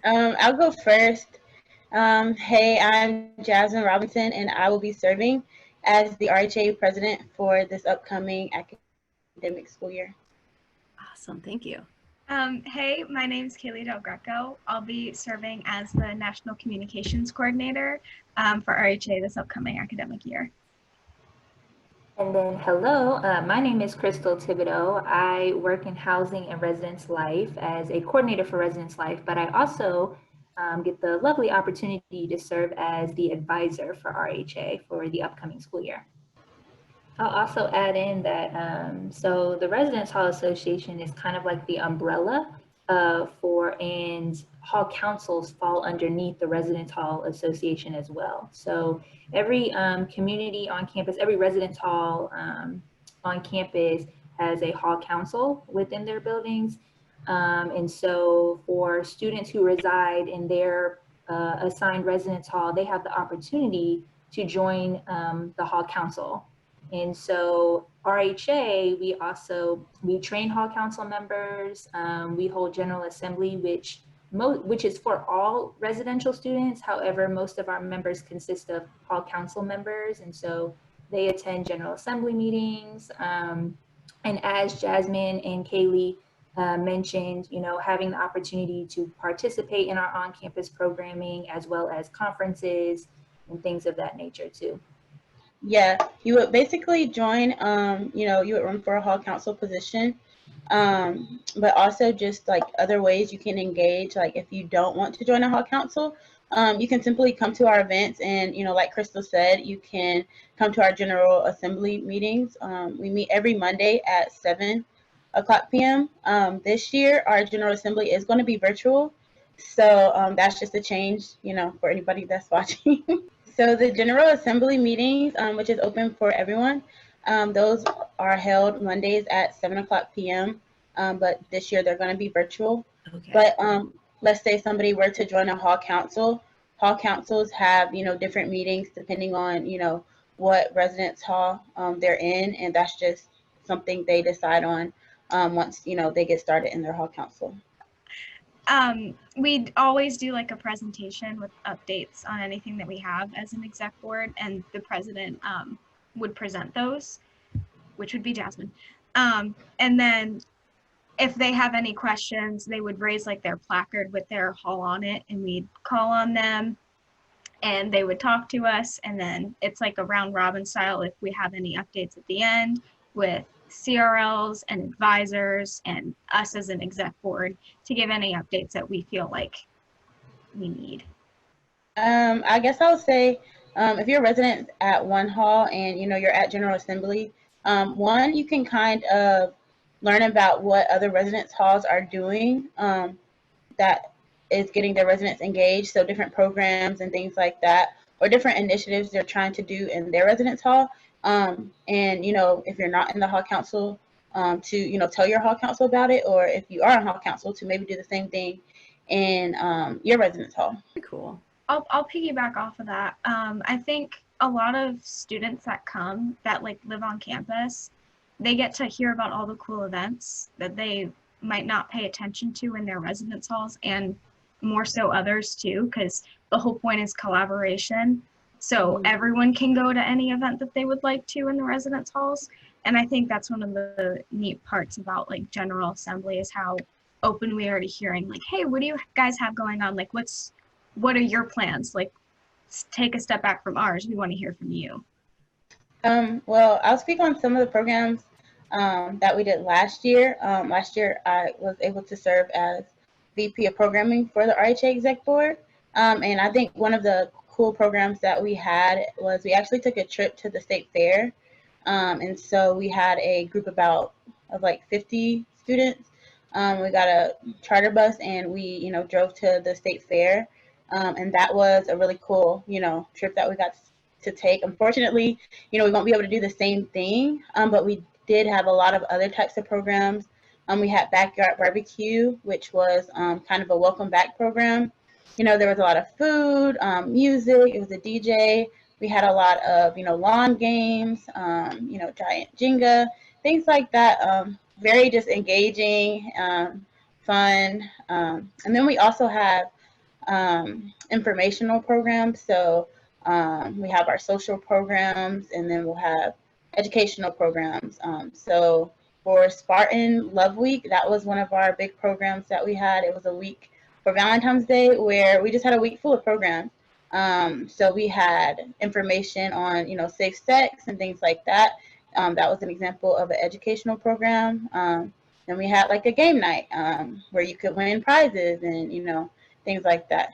I'll go first. Hey, I'm Jasmine Robinson, and I will be serving as the RHA president for this upcoming academic school year. Awesome, thank you. Hey, my name is Kaylee Del Greco. I'll be serving as the National Communications Coordinator for RHA this upcoming academic year. And then, hello, my name is Crystal Thibodeau. I work in housing and residence life as a coordinator for residence life, but I also get the lovely opportunity to serve as the advisor for RHA for the upcoming school year. I'll also add in that, so the Residence Hall Association is kind of like the umbrella and hall councils fall underneath the Residence Hall Association as well. So every community on campus, every residence hall on campus has a hall council within their buildings. And so for students who reside in their assigned residence hall, they have the opportunity to join the hall council. And so RHA, we train hall council members. We hold General Assembly, which is for all residential students. However, most of our members consist of hall council members. And so they attend General Assembly meetings. And as Jasmine and Kaylee mentioned, having the opportunity to participate in our on-campus programming as well as conferences and things of that nature too. Yeah, you would basically join, you would run for a hall council position, but also just like other ways you can engage. Like if you don't want to join a hall council, you can simply come to our events and, like Crystal said, you can come to our General Assembly meetings. We meet every Monday at 7 o'clock p.m. This year, our General Assembly is going to be virtual. So that's just a change, for anybody that's watching. So the General Assembly meetings, which is open for everyone, those are held Mondays at 7 o'clock p.m. But this year they're going to be virtual. Okay. But let's say somebody were to join a hall council. Hall councils have, different meetings depending on, what residence hall they're in. And that's just something they decide on once, they get started in their hall council. We always do like a presentation with updates on anything that we have as an exec board, and the president would present those, which would be Jasmine. And then if they have any questions, they would raise like their placard with their hall on it, and we'd call on them and they would talk to us. And then it's like a round robin style if we have any updates at the end with CRLs and advisors and us as an exec board to give any updates that we feel like we need. I guess I'll say if you're a resident at one hall and you're at General Assembly, one, you can kind of learn about what other residence halls are doing that is getting their residents engaged, so different programs and things like that, or different initiatives they're trying to do in their residence hall. And if you're not in the hall council, to tell your hall council about it, or if you are in hall council, to maybe do the same thing in your residence hall. Very cool. I'll piggyback off of that. I think a lot of students that come that like live on campus, they get to hear about all the cool events that they might not pay attention to in their residence halls, and more so others too, because the whole point is collaboration. So everyone can go to any event that they would like to in the residence halls. And I think that's one of the neat parts about like General Assembly is how open we are to hearing like, hey, what do you guys have going on? Like, what are your plans? Like, take a step back from ours. We want to hear from you. Well, I'll speak on some of the programs that we did last year. Last year, I was able to serve as VP of Programming for the RHA Exec Board. And I think one of the cool programs that we had was we actually took a trip to the state fair. And so we had a group of like 50 students. We got a charter bus and we, drove to the state fair. And that was a really cool, trip that we got to take. Unfortunately, we won't be able to do the same thing, but we did have a lot of other types of programs. We had Backyard Barbecue, which was kind of a welcome back program. There was a lot of food, music, it was a DJ. We had a lot of, lawn games, giant Jenga, things like that. Very just engaging, fun. And then we also have informational programs. So we have our social programs, and then we'll have educational programs. So for Spartan Love Week, that was one of our big programs that we had. It was a week for Valentine's Day where we just had a week full of programs. So we had information on, safe sex and things like that. That was an example of an educational program. Then we had like a game night where you could win prizes and, things like that.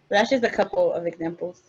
So that's just a couple of examples.